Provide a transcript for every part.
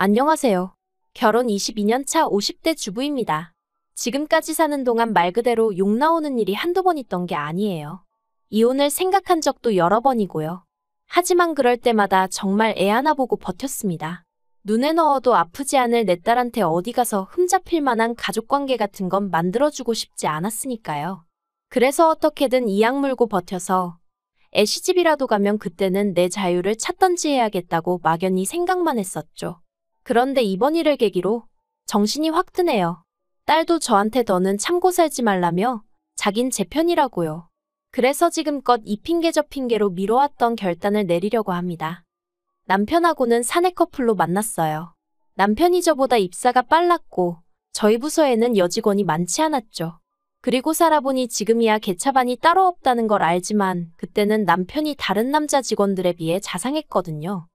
안녕하세요. 결혼 22년 차 50대 주부입니다. 지금까지 사는 동안 말 그대로 욕 나오는 일이 한두 번 있던 게 아니에요. 이혼을 생각한 적도 여러 번이고요. 하지만 그럴 때마다 정말 애 하나 보고 버텼습니다. 눈에 넣어도 아프지 않을 내 딸한테 어디 가서 흠잡힐 만한 가족관계 같은 건 만들어주고 싶지 않았으니까요. 그래서 어떻게든 이악 물고 버텨서 애 시집이라도 가면 그때는 내 자유를 찾던지 해야겠다고 막연히 생각만 했었죠. 그런데 이번 일을 계기로 정신이 확 드네요. 딸도 저한테 더는 참고 살지 말라며 자긴 제 편이라고요. 그래서 지금껏 이 핑계 저 핑계로 미뤄왔던 결단을 내리려고 합니다. 남편하고는 사내 커플로 만났어요. 남편이 저보다 입사가 빨랐고 저희 부서에는 여직원이 많지 않았죠. 그리고 살아보니 지금이야 개차반이 따로 없다는 걸 알지만 그때는 남편이 다른 남자 직원들에 비해 자상했거든요.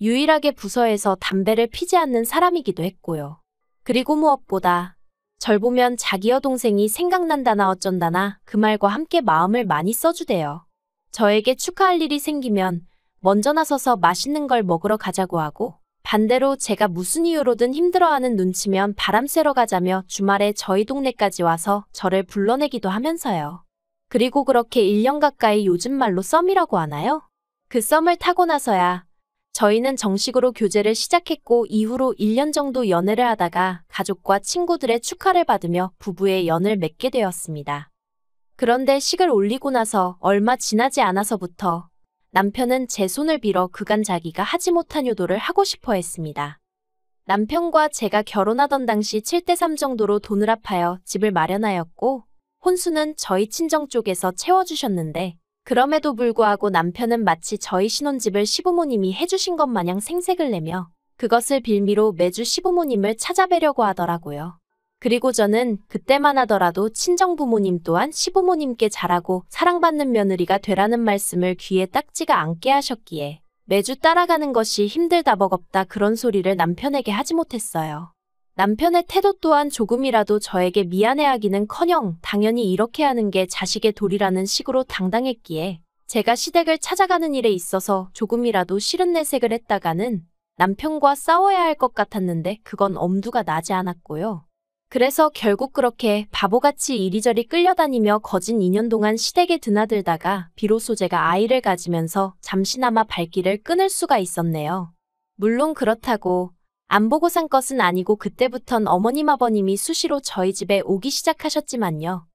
유일하게 부서에서 담배를 피지 않는 사람이기도 했고요. 그리고 무엇보다 절 보면 자기 여동생이 생각난다나 어쩐다나 그 말과 함께 마음을 많이 써주대요. 저에게 축하할 일이 생기면 먼저 나서서 맛있는 걸 먹으러 가자고 하고, 반대로 제가 무슨 이유로든 힘들어하는 눈치면 바람 쐬러 가자며 주말에 저희 동네까지 와서 저를 불러내기도 하면서요. 그리고 그렇게 1년 가까이 요즘 말로 썸이라고 하나요? 그 썸을 타고 나서야 저희는 정식으로 교제를 시작했고 이후로 1년 정도 연애를 하다가 가족과 친구들의 축하를 받으며 부부의 연을 맺게 되었습니다. 그런데 식을 올리고 나서 얼마 지나지 않아서부터 남편은 제 손을 빌어 그간 자기가 하지 못한 효도를 하고 싶어 했습니다. 남편과 제가 결혼하던 당시 7대3 정도로 돈을 합하여 집을 마련하였고 혼수는 저희 친정 쪽에서 채워주셨는데 그럼에도 불구하고 남편은 마치 저희 신혼집을 시부모님이 해주신 것 마냥 생색을 내며 그것을 빌미로 매주 시부모님을 찾아뵈려고 하더라고요. 그리고 저는 그때만 하더라도 친정부모님 또한 시부모님께 잘하고 사랑받는 며느리가 되라는 말씀을 귀에 딱지가 않게 하셨기에 매주 따라가는 것이 힘들다 버겁다 그런 소리를 남편에게 하지 못했어요. 남편의 태도 또한 조금이라도 저에게 미안해하기는커녕 당연히 이렇게 하는 게 자식의 도리라는 식으로 당당했기에 제가 시댁을 찾아가는 일에 있어서 조금이라도 싫은 내색을 했다가는 남편과 싸워야 할 것 같았는데 그건 엄두가 나지 않았고요. 그래서 결국 그렇게 바보같이 이리저리 끌려다니며 거진 2년 동안 시댁에 드나들다가 비로소 제가 아이를 가지면서 잠시나마 발길을 끊을 수가 있었네요. 물론 그렇다고 안 보고 산 것은 아니고 그때부턴 어머님 아버님이 수시로 저희 집에 오기 시작하셨지만요.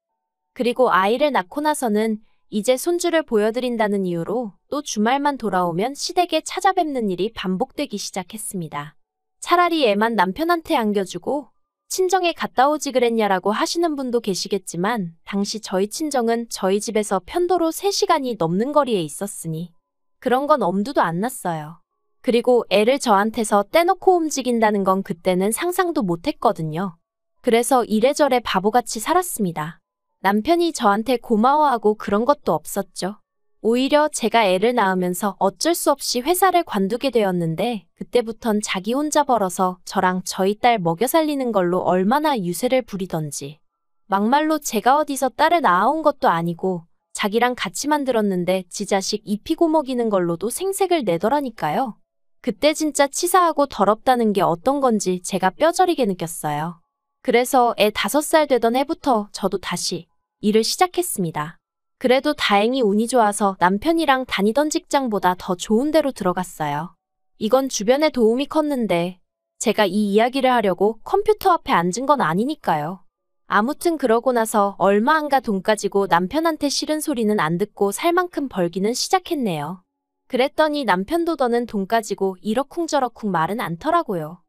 그리고 아이를 낳고 나서는 이제 손주를 보여드린다는 이유로 또 주말만 돌아오면 시댁에 찾아뵙는 일이 반복되기 시작했습니다. 차라리 애만 남편한테 안겨주고 친정에 갔다 오지 그랬냐라고 하시는 분도 계시겠지만 당시 저희 친정은 저희 집에서 편도로 3시간이 넘는 거리에 있었으니 그런 건 엄두도 안 났어요. 그리고 애를 저한테서 떼놓고 움직인다는 건 그때는 상상도 못했거든요. 그래서 이래저래 바보같이 살았습니다. 남편이 저한테 고마워하고 그런 것도 없었죠. 오히려 제가 애를 낳으면서 어쩔 수 없이 회사를 관두게 되었는데 그때부턴 자기 혼자 벌어서 저랑 저희 딸 먹여 살리는 걸로 얼마나 유세를 부리던지. 막말로 제가 어디서 딸을 낳아온 것도 아니고 자기랑 같이 만들었는데 지 자식 입히고 먹이는 걸로도 생색을 내더라니까요. 그때 진짜 치사하고 더럽다는 게 어떤 건지 제가 뼈저리게 느꼈어요. 그래서 애 5살 되던 해부터 저도 다시 일을 시작했습니다. 그래도 다행히 운이 좋아서 남편이랑 다니던 직장보다 더 좋은 데로 들어갔어요. 이건 주변에 도움이 컸는데 제가 이 이야기를 하려고 컴퓨터 앞에 앉은 건 아니니까요. 아무튼 그러고 나서 얼마 안 가 돈 가지고 남편한테 싫은 소리는 안 듣고 살 만큼 벌기는 시작했네요. 그랬더니 남편도 더는 돈 가지고 이러쿵저러쿵 말은 않더라고요.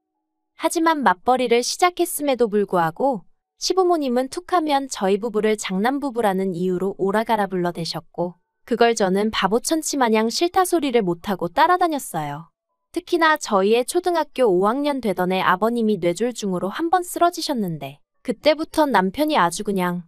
하지만 맞벌이를 시작했음에도 불구하고 시부모님은 툭하면 저희 부부를 장남부부라는 이유로 오라가라 불러대셨고 그걸 저는 바보천치 마냥 싫다 소리를 못하고 따라다녔어요. 특히나 저희의 초등학교 5학년 되던 애 아버님이 뇌졸중으로 한번 쓰러지셨는데 그때부턴 남편이 아주 그냥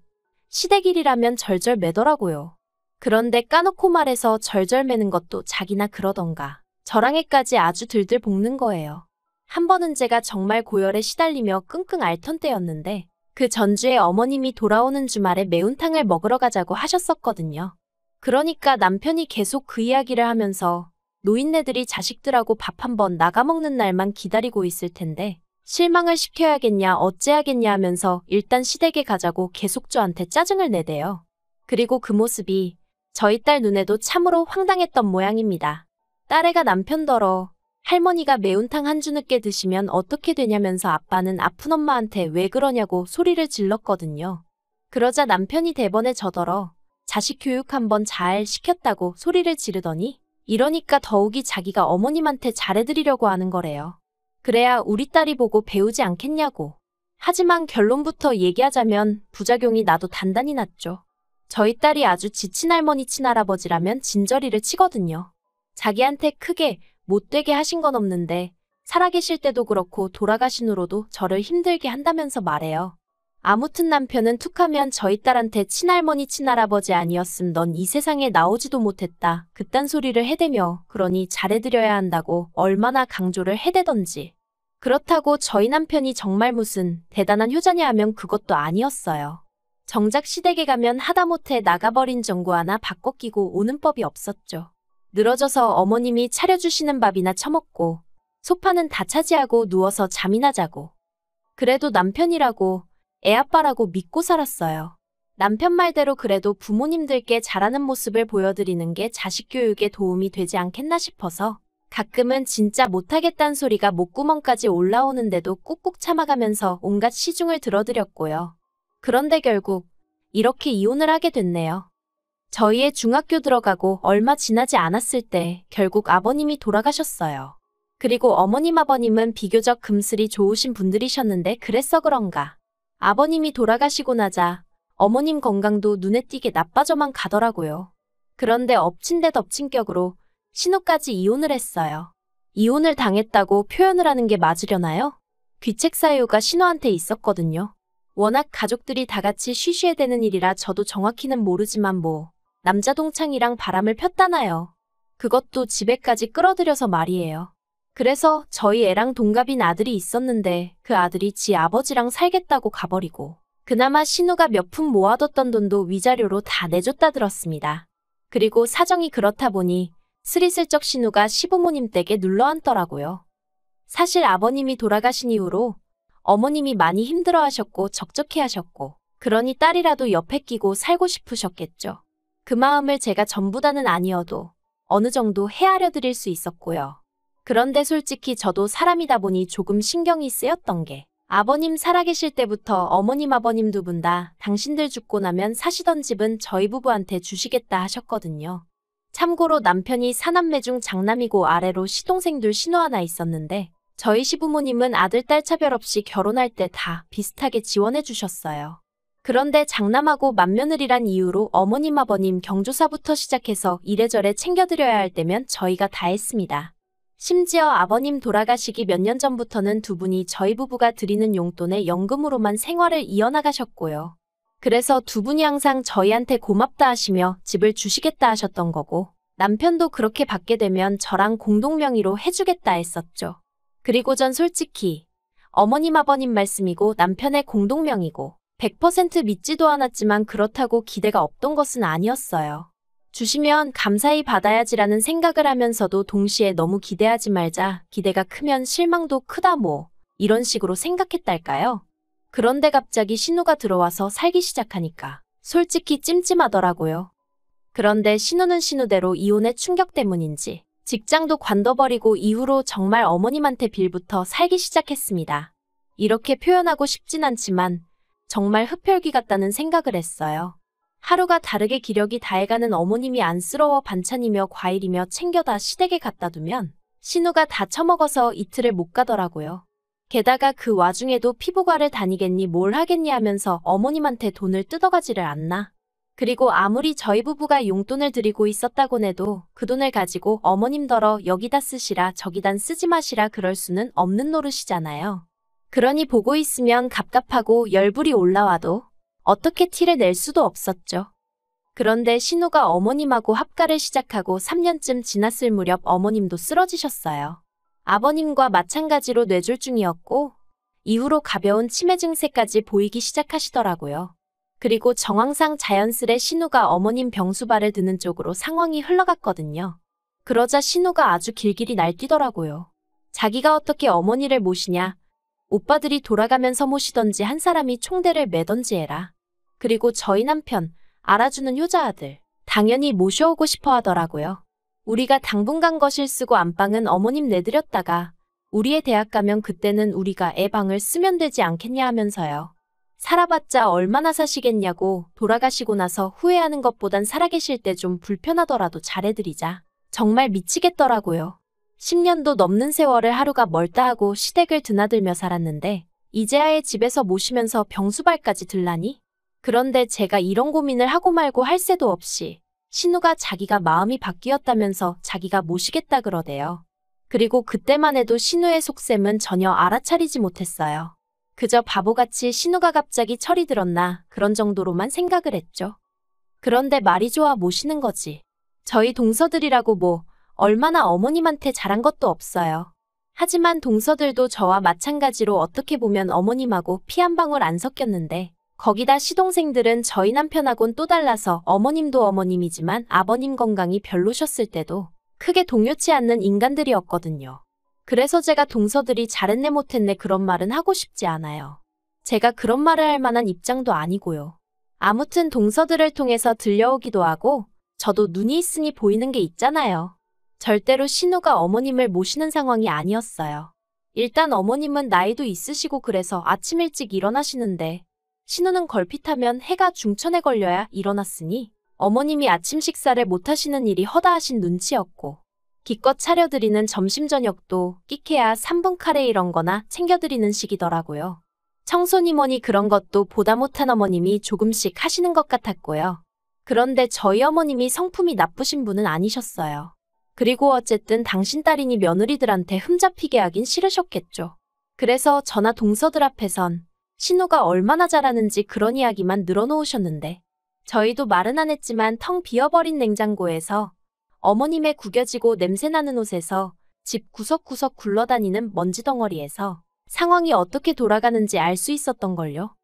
시댁일이라면 절절 매더라고요. 그런데 까놓고 말해서 절절 매는 것도 자기나 그러던가 저랑 애까지 아주 들들 볶는 거예요. 한 번은 제가 정말 고열에 시달리며 끙끙 앓던 때였는데 그 전주에 어머님이 돌아오는 주말에 매운탕을 먹으러 가자고 하셨었거든요. 그러니까 남편이 계속 그 이야기를 하면서 노인네들이 자식들하고 밥 한번 나가먹는 날만 기다리고 있을 텐데 실망을 시켜야겠냐 어째야겠냐 하면서 일단 시댁에 가자고 계속 저한테 짜증을 내대요. 그리고 그 모습이 저희 딸 눈에도 참으로 황당했던 모양입니다. 딸애가 남편더러 할머니가 매운탕 한 주 늦게 드시면 어떻게 되냐면서 아빠는 아픈 엄마한테 왜 그러냐고 소리를 질렀거든요. 그러자 남편이 대번에 저더러 자식 교육 한번 잘 시켰다고 소리를 지르더니 이러니까 더욱이 자기가 어머님한테 잘해드리려고 하는 거래요. 그래야 우리 딸이 보고 배우지 않겠냐고. 하지만 결론부터 얘기하자면 부작용이 나도 단단히 났죠. 저희 딸이 아주 지친 할머니 친할아버지라면 진저리를 치거든요. 자기한테 크게 못되게 하신 건 없는데 살아계실 때도 그렇고 돌아가신 후로도 저를 힘들게 한다면서 말해요. 아무튼 남편은 툭하면 저희 딸한테 친할머니 친할아버지 아니었음 넌 이 세상에 나오지도 못했다. 그딴 소리를 해대며 그러니 잘해드려야 한다고 얼마나 강조를 해대던지. 그렇다고 저희 남편이 정말 무슨 대단한 효자냐 하면 그것도 아니었어요. 정작 시댁에 가면 하다못해 나가버린 전구 하나 바꿔 끼고 오는 법이 없었죠. 늘어져서 어머님이 차려주시는 밥이나 처먹고 소파는 다 차지하고 누워서 잠이나 자고. 그래도 남편이라고 애아빠라고 믿고 살았어요. 남편 말대로 그래도 부모님들께 잘하는 모습을 보여드리는 게 자식 교육에 도움이 되지 않겠나 싶어서 가끔은 진짜 못하겠다는 소리가 목구멍까지 올라오는데도 꾹꾹 참아가면서 온갖 시중을 들어드렸고요. 그런데 결국 이렇게 이혼을 하게 됐네요. 저희 애 중학교 들어가고 얼마 지나지 않았을 때 결국 아버님이 돌아가셨어요. 그리고 어머님 아버님은 비교적 금슬이 좋으신 분들이셨는데 그래서 그런가. 아버님이 돌아가시고 나자 어머님 건강도 눈에 띄게 나빠져만 가더라고요. 그런데 엎친 데 덮친 격으로 신우까지 이혼을 했어요. 이혼을 당했다고 표현을 하는 게 맞으려나요? 귀책 사유가 신우한테 있었거든요. 워낙 가족들이 다 같이 쉬쉬해대는 일이라 저도 정확히는 모르지만 뭐 남자 동창이랑 바람을 폈다나요. 그것도 집에까지 끌어들여서 말이에요. 그래서 저희 애랑 동갑인 아들이 있었는데 그 아들이 지 아버지랑 살겠다고 가버리고 그나마 신우가 몇 푼 모아뒀던 돈도 위자료로 다 내줬다 들었습니다. 그리고 사정이 그렇다 보니 스리슬쩍 신우가 시부모님 댁에 눌러앉더라고요. 사실 아버님이 돌아가신 이후로 어머님이 많이 힘들어하셨고 적적해하셨고 그러니 딸이라도 옆에 끼고 살고 싶으셨겠죠. 그 마음을 제가 전부다는 아니어도 어느 정도 헤아려 드릴 수 있었고요. 그런데 솔직히 저도 사람이다 보니 조금 신경이 쓰였던 게 아버님 살아계실 때부터 어머님 아버님 두 분 다 당신들 죽고 나면 사시던 집은 저희 부부한테 주시겠다 하셨거든요. 참고로 남편이 사남매 중 장남이고 아래로 시동생들 신우 하나 있었는데 저희 시부모님은 아들 딸 차별 없이 결혼할 때 다 비슷하게 지원해 주셨어요. 그런데 장남하고 맏며느리란 이유로 어머님 아버님 경조사부터 시작해서 이래저래 챙겨드려야 할 때면 저희가 다 했습니다. 심지어 아버님 돌아가시기 몇 년 전부터는 두 분이 저희 부부가 드리는 용돈에 연금으로만 생활을 이어나가셨고요. 그래서 두 분이 항상 저희한테 고맙다 하시며 집을 주시겠다 하셨던 거고 남편도 그렇게 받게 되면 저랑 공동명의로 해주겠다 했었죠. 그리고 전 솔직히 어머님 아버님 말씀이고 남편의 공동명의고 100% 믿지도 않았지만 그렇다고 기대가 없던 것은 아니었어요. 주시면 감사히 받아야지라는 생각을 하면서도 동시에 너무 기대하지 말자, 기대가 크면 실망도 크다 뭐 이런 식으로 생각했달까요? 그런데 갑자기 신우가 들어와서 살기 시작하니까 솔직히 찜찜하더라고요. 그런데 신우는 신우대로 이혼의 충격 때문인지 직장도 관둬버리고 이후로 정말 어머님한테 빌부터 살기 시작했습니다. 이렇게 표현하고 싶진 않지만 정말 흡혈귀 같다는 생각을 했어요. 하루가 다르게 기력이 다해가는 어머님이 안쓰러워 반찬이며 과일이며 챙겨다 시댁에 갖다 두면 신우가 다 처먹어서 이틀을 못 가더라고요. 게다가 그 와중에도 피부과를 다니겠니 뭘 하겠니 하면서 어머님한테 돈을 뜯어가지를 않나. 그리고 아무리 저희 부부가 용돈을 드리고 있었다곤 해도 그 돈을 가지고 어머님더러 여기다 쓰시라 저기단 쓰지 마시라 그럴 수는 없는 노릇이잖아요. 그러니 보고 있으면 갑갑하고 열불이 올라와도 어떻게 티를 낼 수도 없었죠. 그런데 신우가 어머님하고 합가를 시작하고 3년쯤 지났을 무렵 어머님도 쓰러지셨어요. 아버님과 마찬가지로 뇌졸중이었고 이후로 가벼운 치매 증세까지 보이기 시작하시더라고요. 그리고 정황상 자연스레 신우가 어머님 병수발을 드는 쪽으로 상황이 흘러갔거든요. 그러자 신우가 아주 길길이 날뛰더라고요. 자기가 어떻게 어머니를 모시냐. 오빠들이 돌아가면서 모시던지 한 사람이 총대를 매던지 해라. 그리고 저희 남편, 알아주는 효자아들, 당연히 모셔오고 싶어 하더라고요. 우리가 당분간 거실 쓰고 안방은 어머님 내드렸다가 우리의 대학 가면 그때는 우리가 애 방을 쓰면 되지 않겠냐 하면서요. 살아봤자 얼마나 사시겠냐고, 돌아가시고 나서 후회하는 것보단 살아계실 때 좀 불편하더라도 잘해드리자. 정말 미치겠더라고요. 10년도 넘는 세월을 하루가 멀다 하고 시댁을 드나들며 살았는데 이제야 애 집에서 모시면서 병수발까지 들라니? 그런데 제가 이런 고민을 하고 말고 할 새도 없이 신우가 자기가 마음이 바뀌었다면서 자기가 모시겠다 그러대요. 그리고 그때만 해도 신우의 속셈은 전혀 알아차리지 못했어요. 그저 바보같이 신우가 갑자기 철이 들었나 그런 정도로만 생각을 했죠. 그런데 말이 좋아 모시는 거지. 저희 동서들이라고 뭐 얼마나 어머님한테 잘한 것도 없어요. 하지만 동서들도 저와 마찬가지로 어떻게 보면 어머님하고 피 한 방울 안 섞였는데 거기다 시동생들은 저희 남편하고는 또 달라서 어머님도 어머님이지만 아버님 건강이 별로셨을 때도 크게 동요치 않는 인간들이었거든요. 그래서 제가 동서들이 잘했네 못했네 그런 말은 하고 싶지 않아요. 제가 그런 말을 할 만한 입장도 아니고요. 아무튼 동서들을 통해서 들려오기도 하고 저도 눈이 있으니 보이는 게 있잖아요. 절대로 신우가 어머님을 모시는 상황이 아니었어요. 일단 어머님은 나이도 있으시고 그래서 아침 일찍 일어나시는데 신우는 걸핏하면 해가 중천에 걸려야 일어났으니 어머님이 아침 식사를 못하시는 일이 허다하신 눈치였고 기껏 차려드리는 점심 저녁도 끼케야 3분 카레 이런 거나 챙겨드리는 식이더라고요. 청소니 뭐니 그런 것도 보다 못한 어머님이 조금씩 하시는 것 같았고요. 그런데 저희 어머님이 성품이 나쁘신 분은 아니셨어요. 그리고 어쨌든 당신 딸이니 며느리들한테 흠잡히게 하긴 싫으셨겠죠. 그래서 저나 동서들 앞에선 신우가 얼마나 잘하는지 그런 이야기만 늘어놓으셨는데 저희도 말은 안 했지만 텅 비어버린 냉장고에서 어머님의 구겨지고 냄새나는 옷에서 집 구석구석 굴러다니는 먼지덩어리에서 상황이 어떻게 돌아가는지 알 수 있었던걸요.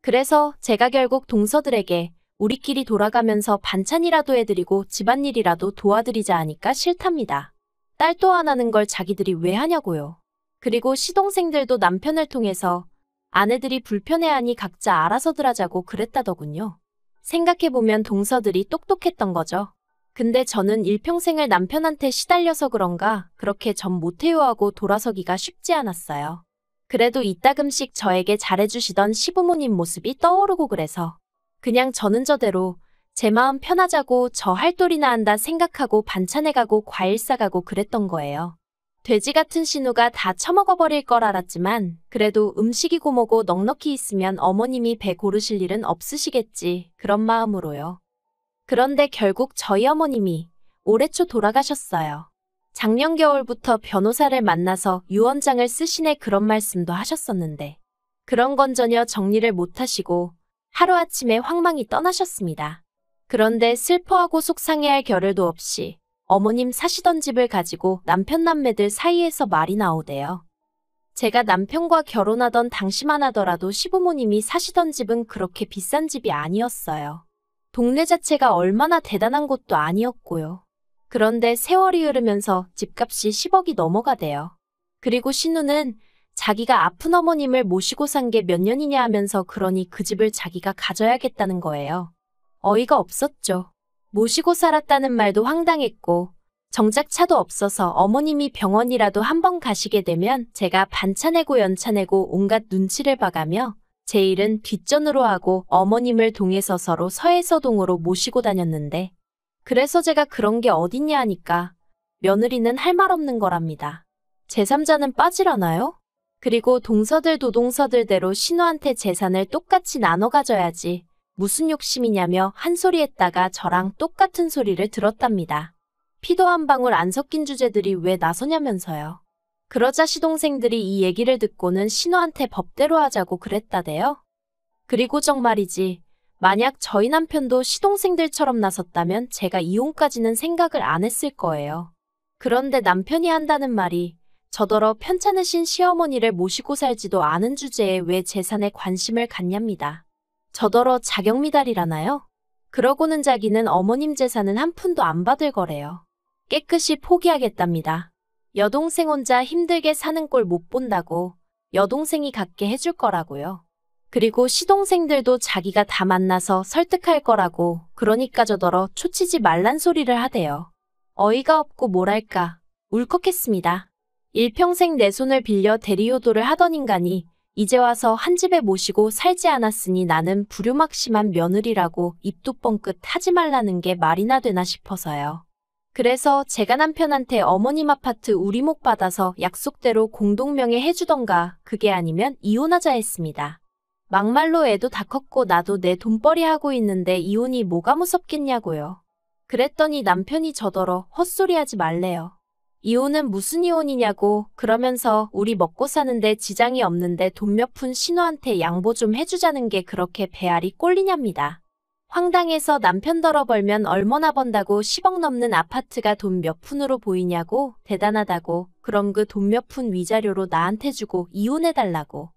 그래서 제가 결국 동서들에게 우리끼리 돌아가면서 반찬이라도 해드리고 집안일이라도 도와드리자 하니까 싫답니다. 딸 또 하나는 걸 자기들이 왜 하냐고요. 그리고 시동생들도 남편을 통해서 아내들이 불편해하니 각자 알아서들 하자고 그랬다더군요. 생각해보면 동서들이 똑똑했던 거죠. 근데 저는 일평생을 남편한테 시달려서 그런가 그렇게 전 못해요 하고 돌아서기가 쉽지 않았어요. 그래도 이따금씩 저에게 잘해주시던 시부모님 모습이 떠오르고 그래서 그냥 저는 저대로 제 마음 편하자고 저 할 도리나 한다 생각하고 반찬해가고 과일 싸가고 그랬던 거예요. 돼지 같은 신우가 다 처먹어버릴 걸 알았지만 그래도 음식이고 뭐고 넉넉히 있으면 어머님이 배 고르실 일은 없으시겠지 그런 마음으로요. 그런데 결국 저희 어머님이 올해 초 돌아가셨어요. 작년 겨울부터 변호사를 만나서 유언장을 쓰시네 그런 말씀도 하셨었는데 그런 건 전혀 정리를 못하시고 하루아침에 황망히 떠나셨습니다. 그런데 슬퍼하고 속상해할 겨를도 없이 어머님 사시던 집을 가지고 남편 남매들 사이에서 말이 나오대요. 제가 남편과 결혼하던 당시만 하더라도 시부모님이 사시던 집은 그렇게 비싼 집이 아니었어요. 동네 자체가 얼마나 대단한 곳도 아니었고요. 그런데 세월이 흐르면서 집값이 10억이 넘어가대요. 그리고 신우는 자기가 아픈 어머님을 모시고 산 게 몇 년이냐 하면서 그러니 그 집을 자기가 가져야겠다는 거예요. 어이가 없었죠. 모시고 살았다는 말도 황당했고 정작 차도 없어서 어머님이 병원이라도 한번 가시게 되면 제가 반찬내고 연차내고 온갖 눈치를 봐가며 제 일은 뒷전으로 하고 어머님을 동에서 서로 서에서 동으로 모시고 다녔는데 그래서 제가 그런 게 어딨냐 하니까 며느리는 할 말 없는 거랍니다. 제3자는 빠지라나요? 그리고 동서들도 동서들대로 신우한테 재산을 똑같이 나눠 가져야지 무슨 욕심이냐며 한 소리 했다가 저랑 똑같은 소리를 들었답니다. 피도 한 방울 안 섞인 주제들이 왜 나서냐면서요. 그러자 시동생들이 이 얘기를 듣고는 신우한테 법대로 하자고 그랬다대요. 그리고 정말이지 만약 저희 남편도 시동생들처럼 나섰다면 제가 이혼까지는 생각을 안 했을 거예요. 그런데 남편이 한다는 말이 저더러 편찮으신 시어머니를 모시고 살지도 않은 주제에 왜 재산에 관심을 갖냐입니다. 저더러 자격미달이라나요? 그러고는 자기는 어머님 재산은 한 푼도 안 받을 거래요. 깨끗이 포기하겠답니다. 여동생 혼자 힘들게 사는 꼴 못 본다고 여동생이 갖게 해줄 거라고요. 그리고 시동생들도 자기가 다 만나서 설득할 거라고 그러니까 저더러 초치지 말란 소리를 하대요. 어이가 없고 뭐랄까 울컥했습니다. 일평생 내 손을 빌려 대리효도를 하던 인간이 이제 와서 한 집에 모시고 살지 않았으니 나는 불효막심한 며느리라고 입도 뻥끗 하지 말라는 게 말이나 되나 싶어서요. 그래서 제가 남편한테 어머님 아파트 우리목 받아서 약속대로 공동명의 해주던가 그게 아니면 이혼하자 했습니다. 막말로 애도 다 컸고 나도 내 돈벌이 하고 있는데 이혼이 뭐가 무섭겠냐고요. 그랬더니 남편이 저더러 헛소리하지 말래요. 이혼은 무슨 이혼이냐고 그러면서 우리 먹고 사는데 지장이 없는데 돈 몇 푼 신우한테 양보 좀 해주자는 게 그렇게 배알이 꼴리냐입니다. 황당해서 남편더러 벌면 얼마나 번다고 10억 넘는 아파트가 돈 몇 푼으로 보이냐고 대단하다고 그럼 그 돈 몇 푼 위자료로 나한테 주고 이혼해달라고.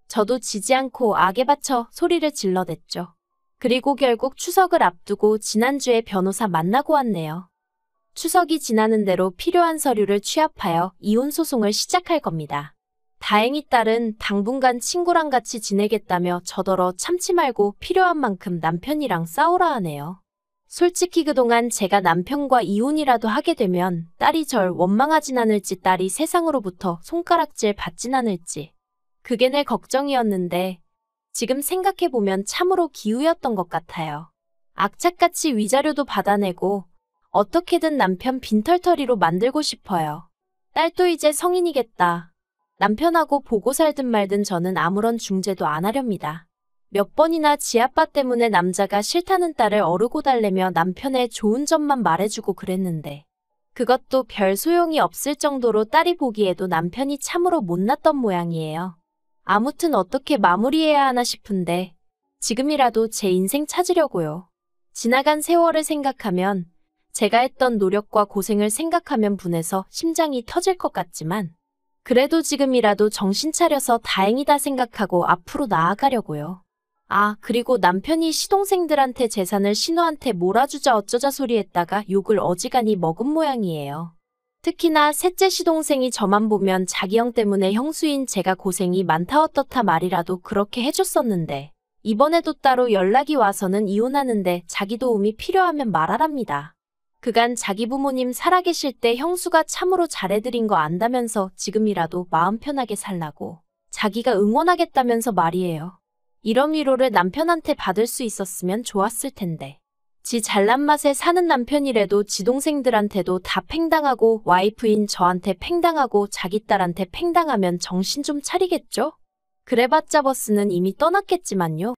저도 지지 않고 악에 받쳐 소리를 질러댔죠. 그리고 결국 추석을 앞두고 지난주에 변호사 만나고 왔네요. 추석이 지나는 대로 필요한 서류를 취합하여 이혼 소송을 시작할 겁니다. 다행히 딸은 당분간 친구랑 같이 지내겠다며 저더러 참지 말고 필요한 만큼 남편이랑 싸우라 하네요. 솔직히 그동안 제가 남편과 이혼이라도 하게 되면 딸이 절 원망하진 않을지 딸이 세상으로부터 손가락질 받진 않을지 그게 내 걱정이었는데 지금 생각해보면 참으로 기우였던 것 같아요. 악착같이 위자료도 받아내고 어떻게든 남편 빈털터리로 만들고 싶어요. 딸도 이제 성인이겠다. 남편하고 보고 살든 말든 저는 아무런 중재도 안 하렵니다. 몇 번이나 지아빠 때문에 남자가 싫다는 딸을 어르고 달래며 남편의 좋은 점만 말해주고 그랬는데 그것도 별 소용이 없을 정도로 딸이 보기에도 남편이 참으로 못났던 모양이에요. 아무튼 어떻게 마무리해야 하나 싶은데 지금이라도 제 인생 찾으려고요. 지나간 세월을 생각하면 제가 했던 노력과 고생을 생각하면 분해서 심장이 터질 것 같지만 그래도 지금이라도 정신 차려서 다행이다 생각하고 앞으로 나아가려고요. 아, 그리고 남편이 시동생들한테 재산을 신우한테 몰아주자 어쩌자 소리했다가 욕을 어지간히 먹은 모양이에요. 특히나 셋째 시동생이 저만 보면 자기 형 때문에 형수인 제가 고생이 많다 어떻다 말이라도 그렇게 해줬었는데 이번에도 따로 연락이 와서는 이혼하는데 자기 도움이 필요하면 말하랍니다. 그간 자기 부모님 살아계실 때 형수가 참으로 잘해드린 거 안다면서 지금이라도 마음 편하게 살라고 자기가 응원하겠다면서 말이에요. 이런 위로를 남편한테 받을 수 있었으면 좋았을 텐데. 지 잘난 맛에 사는 남편이라도 지 동생들한테도 다 팽당하고 와이프인 저한테 팽당하고 자기 딸한테 팽당하면 정신 좀 차리겠죠? 그래봤자 버스는 이미 떠났겠지만요.